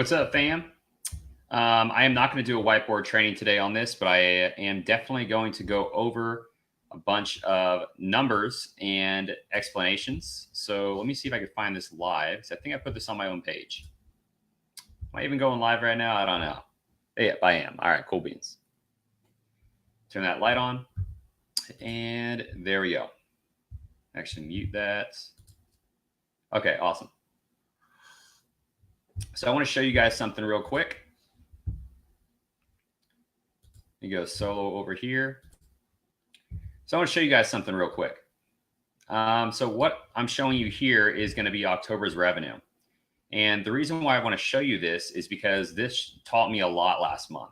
What's up, fam? I am not going to do a whiteboard training today on this, but I am definitely going to go over a bunch of numbers and explanations. So let me see if I can find this live, because I think I put this on my own page. Am I even going live right now? I don't know. Yeah, I am. All right, cool beans. Turn that light on, and there we go. Actually, mute that. Okay, awesome. So I want to show you guys something real quick. You go solo over here. So I want to show you guys something real quick. So what I'm showing you here is going to be October's revenue. And the reason why I want to show you this is because this taught me a lot last month.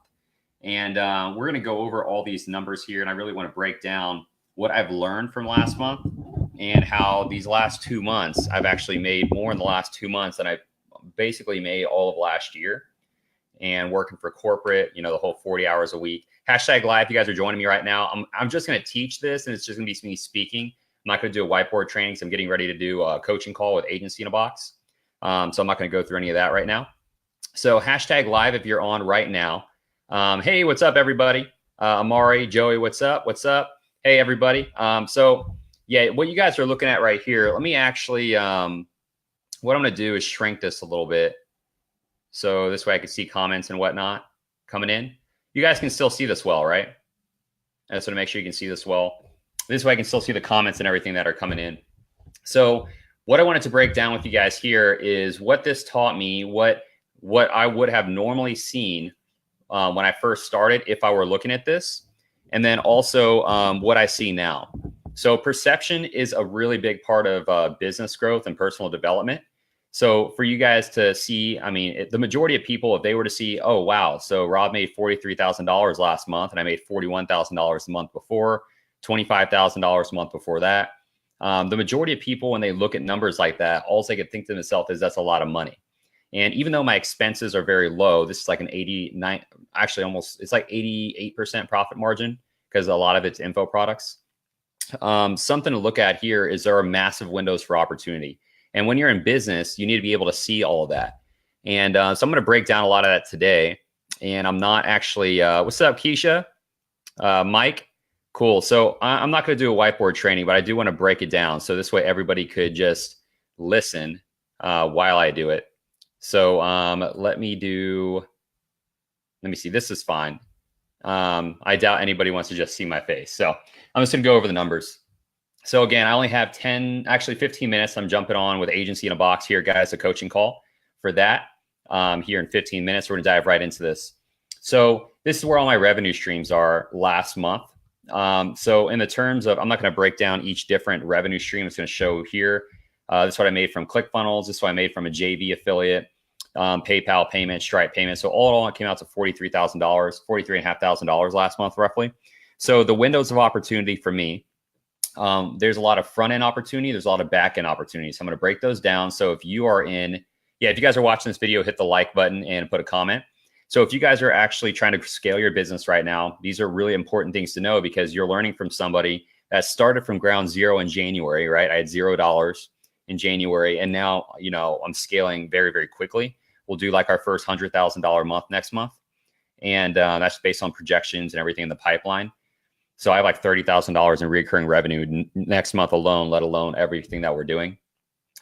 And we're going to go over all these numbers here. And I really want to break down what I've learned from last month and how these last 2 months, I've actually made more in the last 2 months than I basically made all of last year. And working for corporate, the whole 40 hours a week. Hashtag live, if you guys are joining me right now, I'm just going to teach this, and it's just going to be me speaking. I'm not going to do a whiteboard training, so I'm getting ready to do a coaching call with Agency in a Box. So I'm not going to go through any of that right now. So hashtag live if you're on right now. Hey, what's up, everybody? Amari, Joey, what's up? What's up? Hey, everybody. So yeah, what you guys are looking at right here, let me actually, what I'm going to do is shrink this a little bit. So this way I can see comments and whatnot coming in. You guys can still see this well, right? I just want to make sure you can see this well. This way I can still see the comments and everything that are coming in. So what I wanted to break down with you guys here is what this taught me, what I would have normally seen when I first started if I were looking at this, and then also what I see now. So perception is a really big part of business growth and personal development. So for you guys to see, the majority of people, if they were to see, oh, wow, so Rob made $43,000 last month and I made $41,000 the month before, $25,000 a month before that. The majority of people, when they look at numbers like that, all they could think to themselves is that's a lot of money. And even though my expenses are very low, this is like an 89, actually almost, it's like 88% profit margin because a lot of it's info products. Something to look at here is there are massive windows for opportunity. And when you're in business, you need to be able to see all of that. And so I'm going to break down a lot of that today. And I'm not actually, what's up, Keisha? Mike? Cool. So I'm not going to do a whiteboard training, but I do want to break it down. So this way everybody could just listen while I do it. So let me see. This is fine. I doubt anybody wants to just see my face. So I'm just going to go over the numbers. So again, I only have 15 minutes. I'm jumping on with Agency in a Box here, guys, a coaching call for that here in 15 minutes. We're going to dive right into this. So this is where all my revenue streams are last month. So in the terms of, I'm not going to break down each different revenue stream. It's going to show here. This is what I made from ClickFunnels. This is what I made from a JV affiliate, PayPal payment, Stripe payment. So all in all, it came out to $43,000, $43,500 last month, roughly. So the windows of opportunity for me, there's a lot of front end opportunity. There's a lot of back end opportunities. So I'm going to break those down. So if you are if you guys are watching this video, hit the like button and put a comment. So if you guys are actually trying to scale your business right now, these are really important things to know because you're learning from somebody that started from ground zero in January, right? I had $0 in January. And now, I'm scaling very, very quickly. We'll do like our first $100,000 month next month. And that's based on projections and everything in the pipeline. So I have like $30,000 in recurring revenue next month alone, let alone everything that we're doing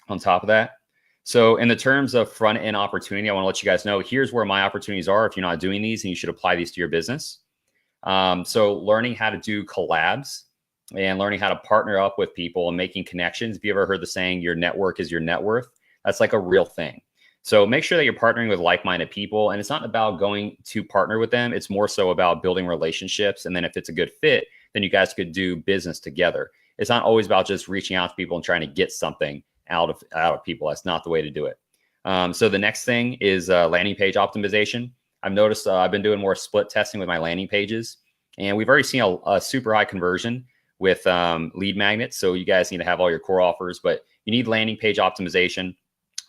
on top of that. So in the terms of front end opportunity, I want to let you guys know, here's where my opportunities are. If you're not doing these, and you should apply these to your business. So learning how to do collabs and learning how to partner up with people and making connections. If you ever heard the saying, your network is your net worth, that's like a real thing. So make sure that you're partnering with like-minded people. And it's not about going to partner with them. It's more so about building relationships. And then if it's a good fit, then you guys could do business together. It's not always about just reaching out to people and trying to get something out of people. That's not the way to do it. So the next thing is landing page optimization. I've noticed I've been doing more split testing with my landing pages. And we've already seen a super high conversion with lead magnets. So you guys need to have all your core offers, but you need landing page optimization.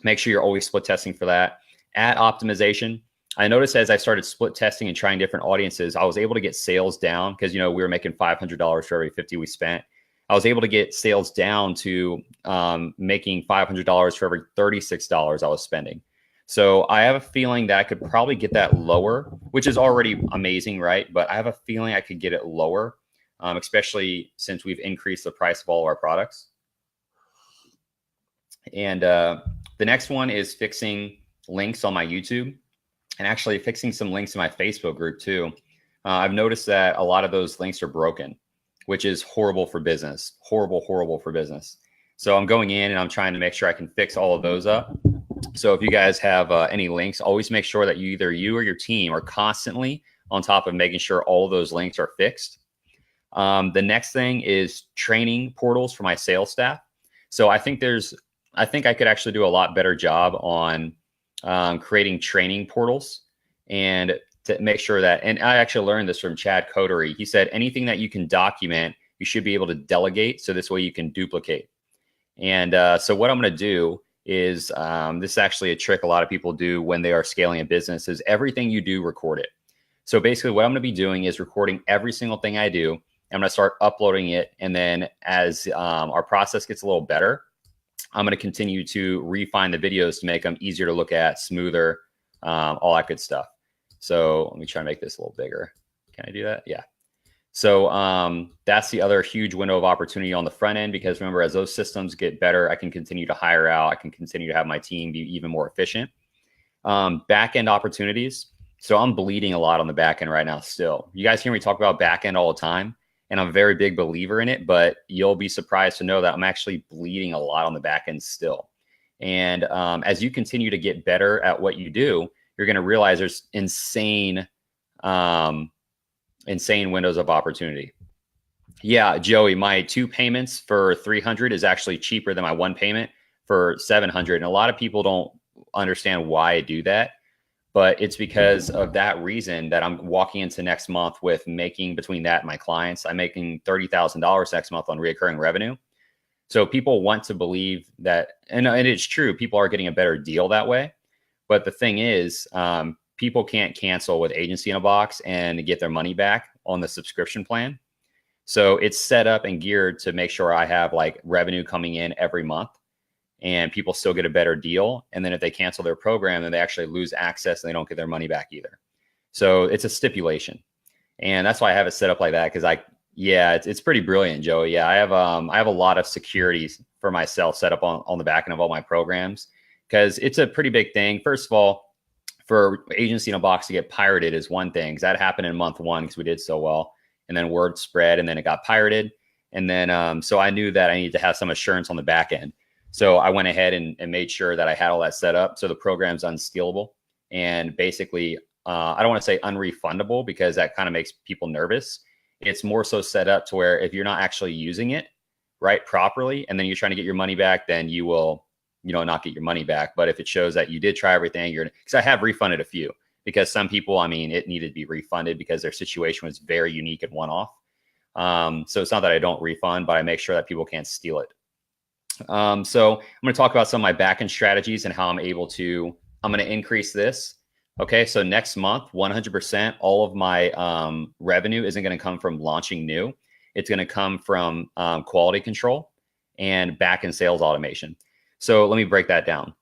Make sure you're always split testing for that. Ad optimization. I noticed as I started split testing and trying different audiences, I was able to get sales down because, we were making $500 for every 50 we spent. I was able to get sales down to making $500 for every $36 I was spending. So I have a feeling that I could probably get that lower, which is already amazing, right? But I have a feeling I could get it lower, especially since we've increased the price of all of our products. And the next one is fixing links on my YouTube and actually fixing some links in my Facebook group too. I've noticed that a lot of those links are broken, which is horrible for business, horrible for business. So I'm going in and I'm trying to make sure I can fix all of those up. So if you guys have any links, always make sure that either you or your team are constantly on top of making sure all of those links are fixed. The next thing is training portals for my sales staff. So I think I could actually do a lot better job on creating training portals and to make sure that, and I actually learned this from Chad Coterie. He said, anything that you can document, you should be able to delegate. So this way you can duplicate. And so what I'm going to do is this is actually a trick a lot of people do when they are scaling a business is everything you do, record it. So basically what I'm going to be doing is recording every single thing I do. I'm going to start uploading it. And then as our process gets a little better, I'm going to continue to refine the videos to make them easier to look at, smoother, all that good stuff. So let me try to make this a little bigger. Can I do that? Yeah. So that's the other huge window of opportunity on the front end, because remember, as those systems get better, I can continue to hire out. I can continue to have my team be even more efficient. Back end opportunities. So I'm bleeding a lot on the back end right now still. You guys hear me talk about back end all the time, and I'm a very big believer in it, but you'll be surprised to know that I'm actually bleeding a lot on the back end still. And as you continue to get better at what you do, you're going to realize there's insane windows of opportunity. Yeah, Joey, my 2 payments for $300 is actually cheaper than my 1 payment for $700. And a lot of people don't understand why I do that, but it's because of that reason that I'm walking into next month with making between that and my clients, I'm making $30,000 next month on recurring revenue. So people want to believe that, and it's true, people are getting a better deal that way. But the thing is, people can't cancel with Agency in a Box and get their money back on the subscription plan. So it's set up and geared to make sure I have like revenue coming in every month and people still get a better deal. And then if they cancel their program, then they actually lose access and they don't get their money back either. So it's a stipulation. And that's why I have it set up like that. Cause it's pretty brilliant, Joey. Yeah. I have a lot of securities for myself set up on the back end of all my programs, because it's a pretty big thing. First of all, for Agency in a Box to get pirated is one thing, because that happened in month 1 because we did so well. And then word spread and then it got pirated. And then, so I knew that I needed to have some assurance on the back end. So I went ahead and made sure that I had all that set up. So the program's unscalable and basically, I don't want to say unrefundable because that kind of makes people nervous. It's more so set up to where if you're not actually using it right properly, and then you're trying to get your money back, then you will, not get your money back. But if it shows that you did try everything, because I have refunded a few, because some people, it needed to be refunded because their situation was very unique and one-off. So it's not that I don't refund, but I make sure that people can't steal it. So I'm going to talk about some of my backend strategies and how I'm going to increase this. Okay. So next month, 100%, all of my revenue isn't going to come from launching new. It's going to come from quality control and backend sales automation. So let me break that down.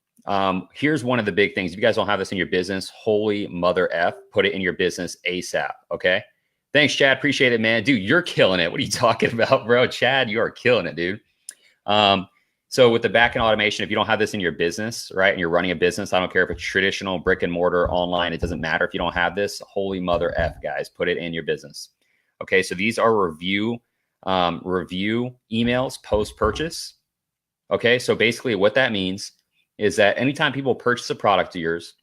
Here's one of the big things. If you guys don't have this in your business, holy mother F, put it in your business ASAP. Okay. Thanks, Chad. Appreciate it, man. Dude, you're killing it. What are you talking about, bro? Chad, you are killing it, dude. So with the backend automation, if you don't have this in your business, right, and you're running a business, I don't care if it's traditional, brick and mortar, online, it doesn't matter. If you don't have this, holy mother F, guys, put it in your business. Okay. So these are review emails post-purchase. Okay. So basically what that means is that anytime people purchase a product of yours,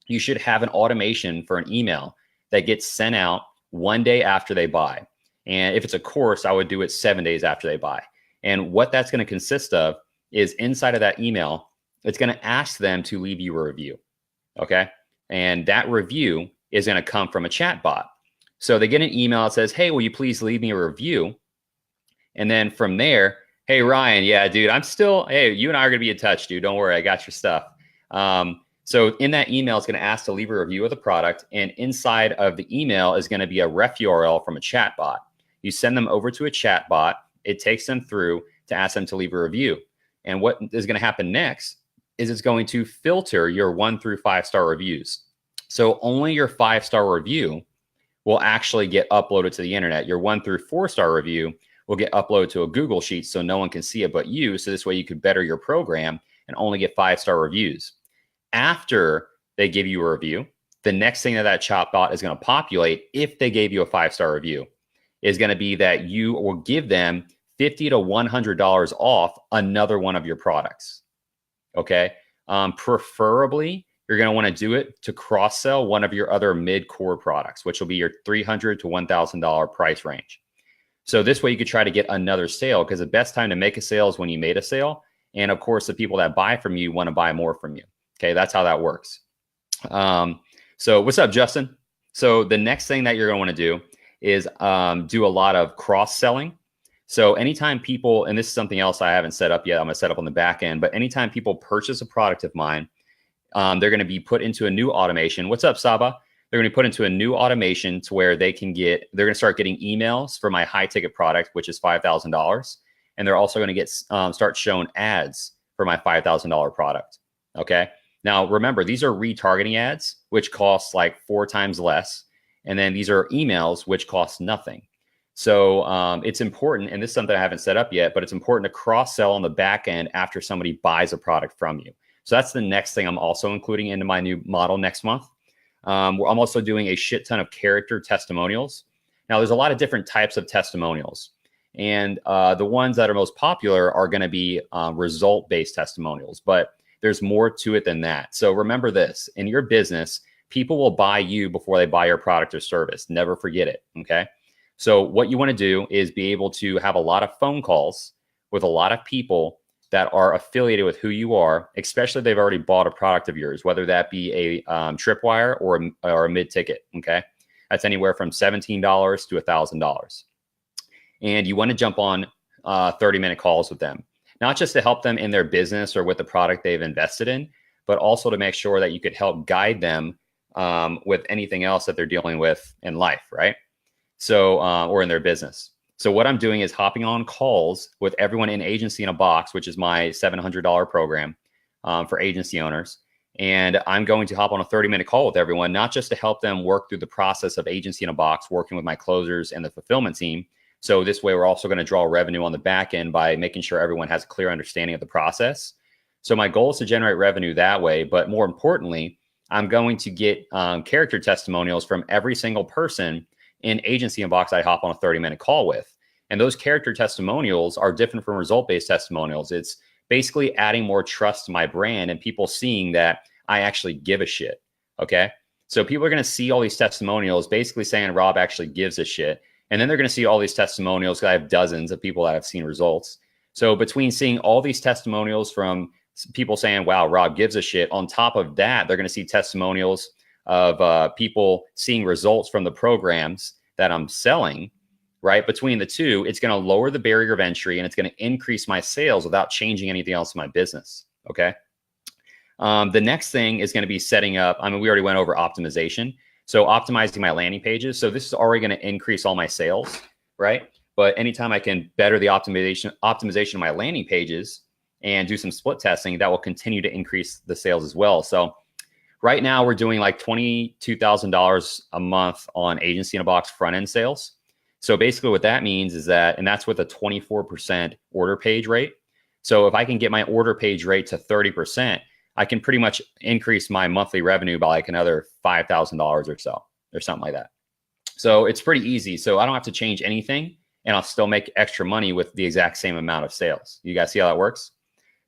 you should have an automation for an email that gets sent out 1 day after they buy. And if it's a course, I would do it 7 days after they buy. And what that's going to consist of is inside of that email, it's going to ask them to leave you a review. Okay. And that review is going to come from a chat bot. So they get an email that says, hey, will you please leave me a review? And then from there, hey, Ryan, yeah, dude, hey, you and I are going to be in touch, dude. Don't worry. I got your stuff. So in that email, it's going to ask to leave a review of the product. And inside of the email is going to be a ref URL from a chat bot. You send them over to a chat bot. It takes them through to ask them to leave a review. And what is going to happen next is it's going to filter your 1 through 5-star reviews. So only your 5-star review will actually get uploaded to the internet. Your 1 through 4-star review will get uploaded to a Google Sheet so no one can see it but you. So this way you could better your program and only get 5-star reviews. After they give you a review, the next thing that chatbot is going to populate, if they gave you a 5-star review, is going to be that you will give them $50 to $100 off another one of your products. Okay. Preferably, you're going to want to do it to cross-sell one of your other mid-core products, which will be your $300 to $1,000 price range. So this way you could try to get another sale, because the best time to make a sale is when you made a sale. And of course, the people that buy from you want to buy more from you. Okay, that's how that works. So what's up, Justin? So the next thing that you're going to want to do is do a lot of cross-selling. So anytime people, and this is something else I haven't set up yet, I'm going to set up on the back end, but anytime people purchase a product of mine, they're going to be put into a new automation. What's up, Saba? They're going to be put into a new automation to where they're going to start getting emails for my high ticket product, which is $5,000. And they're also going to get start showing ads for my $5,000 product. Okay. Now, remember, these are retargeting ads, which cost like 4 times less. And then these are emails, which cost nothing. So it's important, and this is something I haven't set up yet, but it's important to cross-sell on the back end after somebody buys a product from you. So that's the next thing I'm also including into my new model next month. I'm also doing a shit ton of character testimonials. Now, there's a lot of different types of testimonials. And the ones that are most popular are going to be result-based testimonials. But there's more to it than that. So remember this. In your business, people will buy you before they buy your product or service. Never forget it, okay? So what you want to do is be able to have a lot of phone calls with a lot of people that are affiliated with who you are, especially if they've already bought a product of yours, whether that be a tripwire or a mid-ticket, okay? That's anywhere from $17 to $1,000. And you want to jump on 30-minute calls with them, not just to help them in their business or with the product they've invested in, but also to make sure that you could help guide them with anything else that they're dealing with in life, right? So, or in their business. So what I'm doing is hopping on calls with everyone in Agency in a Box, which is my $700 program for agency owners. And I'm going to hop on a 30-minute call with everyone, not just to help them work through the process of Agency in a Box, working with my closers and the fulfillment team. So this way, we're also going to draw revenue on the back end by making sure everyone has a clear understanding of the process. So my goal is to generate revenue that way. But more importantly, I'm going to get character testimonials from every single person in Agency in a Box I hop on a 30-minute call with. And those character testimonials are different from result-based testimonials. It's basically adding more trust to my brand and people seeing that I actually give a shit, okay? So people are going to see all these testimonials basically saying Rob actually gives a shit. And then they're going to see all these testimonials, because I have dozens of people that have seen results. So between seeing all these testimonials from people saying, wow, Rob gives a shit, on top of that, they're going to see testimonials of people seeing results from the programs that I'm selling, right? Between the two, it's going to lower the barrier of entry and it's going to increase my sales without changing anything else in my business, okay? The next thing is going to be setting up, I mean, we already went over optimization. So optimizing my landing pages. So this is already going to increase all my sales, right? But anytime I can better the optimization of my landing pages and do some split testing, that will continue to increase the sales as well. So right now we're doing like $22,000 a month on Agency in a Box front end sales. So basically what that means is that, and that's with a 24% order page rate. So if I can get my order page rate to 30%, I can pretty much increase my monthly revenue by like another $5,000 or so, or something like that. So it's pretty easy. So I don't have to change anything and I'll still make extra money with the exact same amount of sales. You guys see how that works?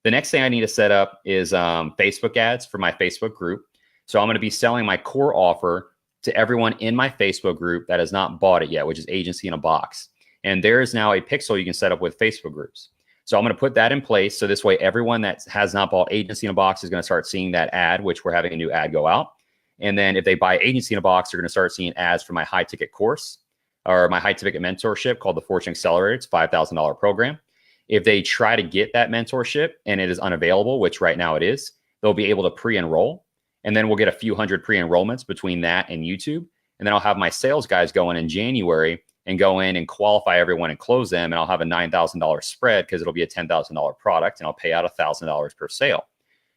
The next thing I need to set up is Facebook ads for my Facebook group. So I'm going to be selling my core offer to everyone in my Facebook group that has not bought it yet, which is Agency in a Box. And there is now a pixel you can set up with Facebook groups. So I'm going to put that in place. So this way, everyone that has not bought Agency in a Box is going to start seeing that ad, which we're having a new ad go out. And then if they buy Agency in a Box, they're going to start seeing ads for my high ticket course or my high ticket mentorship called the Fortune Accelerator. It's a $5,000 program. If they try to get that mentorship and it is unavailable, which right now it is, they'll be able to pre-enroll. And then we'll get a few hundred pre-enrollments between that and YouTube. And then I'll have my sales guys go in January and go in and qualify everyone and close them. And I'll have a $9,000 spread because it'll be a $10,000 product and I'll pay out $1,000 per sale.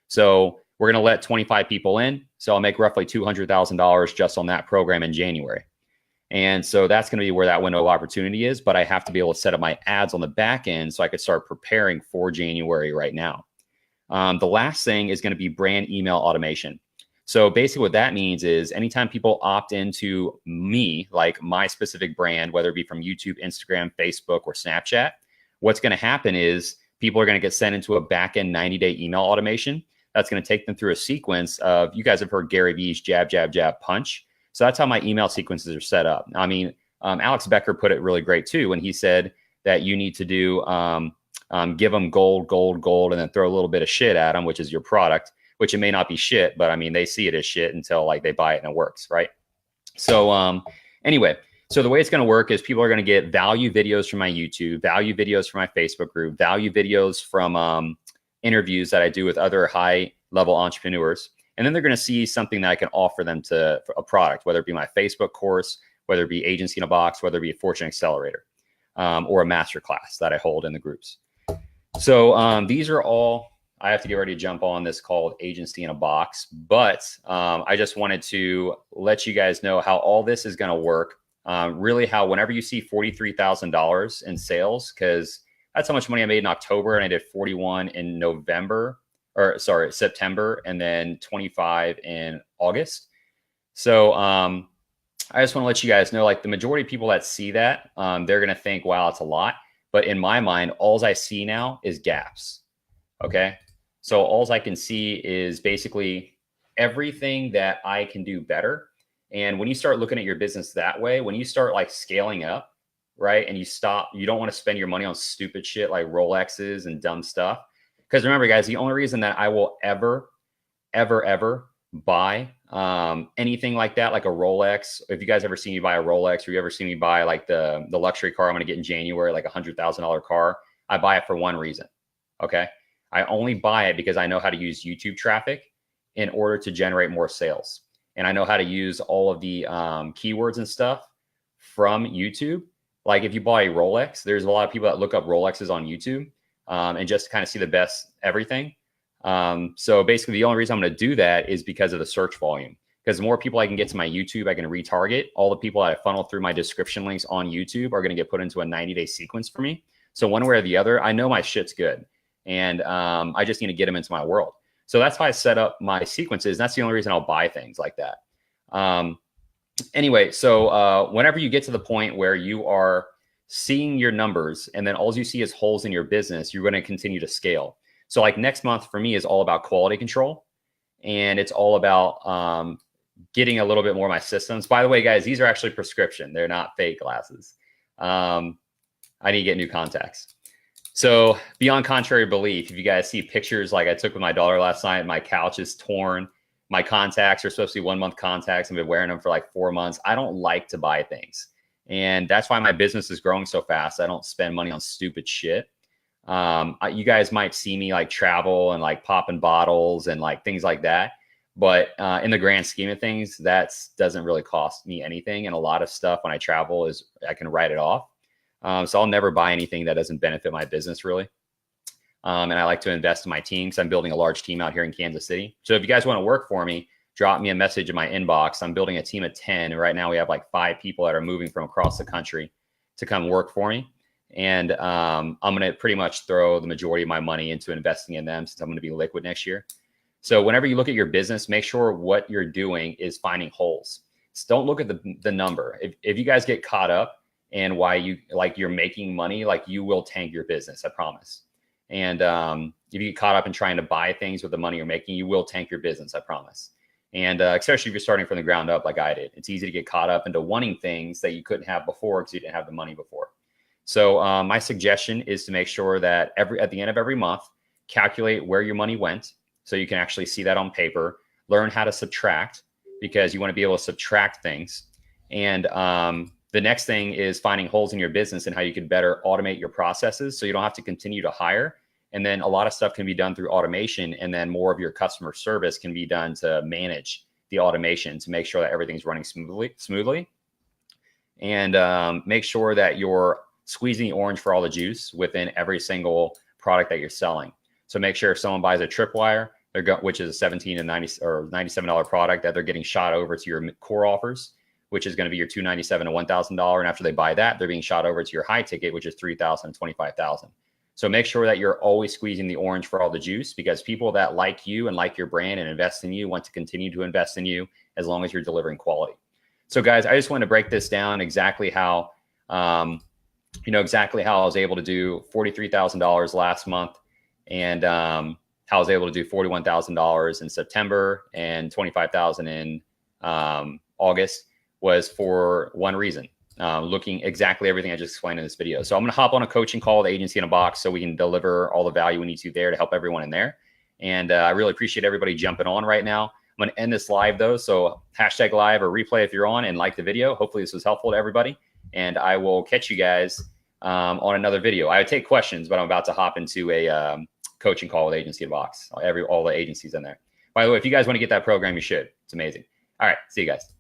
So we're going to let 25 people in. So I'll make roughly $200,000 just on that program in January. And so that's going to be where that window of opportunity is. But I have to be able to set up my ads on the back end so I could start preparing for January right now. The last thing is going to be brand email automation. So basically what that means is anytime people opt into me, like my specific brand, whether it be from YouTube, Instagram, Facebook, or Snapchat, what's going to happen is people are going to get sent into a back-end 90-day email automation. That's going to take them through a sequence of, you guys have heard Gary Vee's jab, jab, jab, punch. So that's how my email sequences are set up. I mean, Alex Becker put it really great too when he said that you need to do give them gold, gold, gold, and then throw a little bit of shit at them, which is your product, which it may not be shit, but I mean, they see it as shit until like they buy it and it works, right? So anyway, so the way it's going to work is people are going to get value videos from my YouTube, value videos from my Facebook group, value videos from interviews that I do with other high level entrepreneurs. And then they're going to see something that I can offer them to a product, whether it be my Facebook course, whether it be Agency in a Box, whether it be a Fortune Accelerator, or a masterclass that I hold in the groups. So these are all, I have to get ready to jump on this called Agency in a Box, but I just wanted to let you guys know how all this is going to work. Really how whenever you see $43,000 in sales, because that's how much money I made in October and I did 41 in September, and then 25 in August. So I just want to let you guys know, like the majority of people that see that, they're going to think, wow, it's a lot. But in my mind, all I see now is gaps. Okay. So all I can see is basically everything that I can do better. And when you start looking at your business that way, when you start like scaling up, right, and you don't want to spend your money on stupid shit like Rolexes and dumb stuff. Because remember, guys, the only reason that I will ever buy anything like that, like a Rolex, if you guys ever seen me buy a Rolex, or you ever seen me buy like the luxury car I'm going to get in January, like $100,000 car, I buy it for one reason. Okay. I only buy it because I know how to use YouTube traffic in order to generate more sales. And I know how to use all of the keywords and stuff from YouTube. Like if you buy a Rolex, there's a lot of people that look up Rolexes on YouTube and just kind of see the best everything. So basically the only reason I'm going to do that is because of the search volume, because the more people I can get to my YouTube, I can retarget. All the people that I funnel through my description links on YouTube are going to get put into a 90-day sequence for me. So one way or the other, I know my shit's good. And I just need to get them into my world. So that's how I set up my sequences. That's the only reason I'll buy things like that. Anyway, so whenever you get to the point where you are seeing your numbers and then all you see is holes in your business, you're going to continue to scale. So like next month for me is all about quality control. And it's all about getting a little bit more of my systems. By the way, guys, these are actually prescription. They're not fake glasses. I need to get new contacts. So beyond contrary belief, if you guys see pictures like I took with my daughter last night, my couch is torn. My contacts are supposed to be 1 month contacts. I've been wearing them for like 4 months. I don't like to buy things. And that's why my business is growing so fast. I don't spend money on stupid shit. You guys might see me like travel and like popping bottles and like things like that. But in the grand scheme of things, that doesn't really cost me anything. And a lot of stuff when I travel is I can write it off. So I'll never buy anything that doesn't benefit my business really. And I like to invest in my team because I'm building a large team out here in Kansas City. So if you guys want to work for me, drop me a message in my inbox. I'm building a team of 10. And right now we have like 5 people that are moving from across the country to come work for me. And I'm going to pretty much throw the majority of my money into investing in them since I'm going to be liquid next year. So whenever you look at your business, make sure what you're doing is finding holes. So don't look at the number. If you guys get caught up and why you're making money, like you will tank your business, I promise. And if you get caught up in trying to buy things with the money you're making, you will tank your business, I promise. And especially if you're starting from the ground up like I did, it's easy to get caught up into wanting things that you couldn't have before because you didn't have the money before. So my suggestion is to make sure that at the end of every month, calculate where your money went so you can actually see that on paper. Learn how to subtract because you want to be able to subtract things. And the next thing is finding holes in your business and how you could better automate your processes so you don't have to continue to hire. And then a lot of stuff can be done through automation, and then more of your customer service can be done to manage the automation to make sure that everything's running smoothly. And make sure that you're squeezing the orange for all the juice within every single product that you're selling. So make sure if someone buys a tripwire, which is a $17 and $90 or $97 product that they're getting shot over to your core offers, which is going to be your $297 to $1,000. And after they buy that, they're being shot over to your high ticket, which is $3,000 and $25,000. So make sure that you're always squeezing the orange for all the juice, because people that like you and like your brand and invest in you want to continue to invest in you as long as you're delivering quality. So guys, I just want to break this down exactly how, exactly how I was able to do $43,000 last month, and how I was able to do $41,000 in September and $25,000 in August was for one reason. Looking exactly everything I just explained in this video. So I'm going to hop on a coaching call with Agency in a Box so we can deliver all the value we need to there to help everyone in there. And I really appreciate everybody jumping on right now. I'm going to end this live though. So hashtag live or replay if you're on, and like the video. Hopefully this was helpful to everybody. And I will catch you guys on another video. I would take questions, but I'm about to hop into a coaching call with Agency in a Box. All the agencies in there. By the way, if you guys want to get that program, you should. It's amazing. All right. See you guys.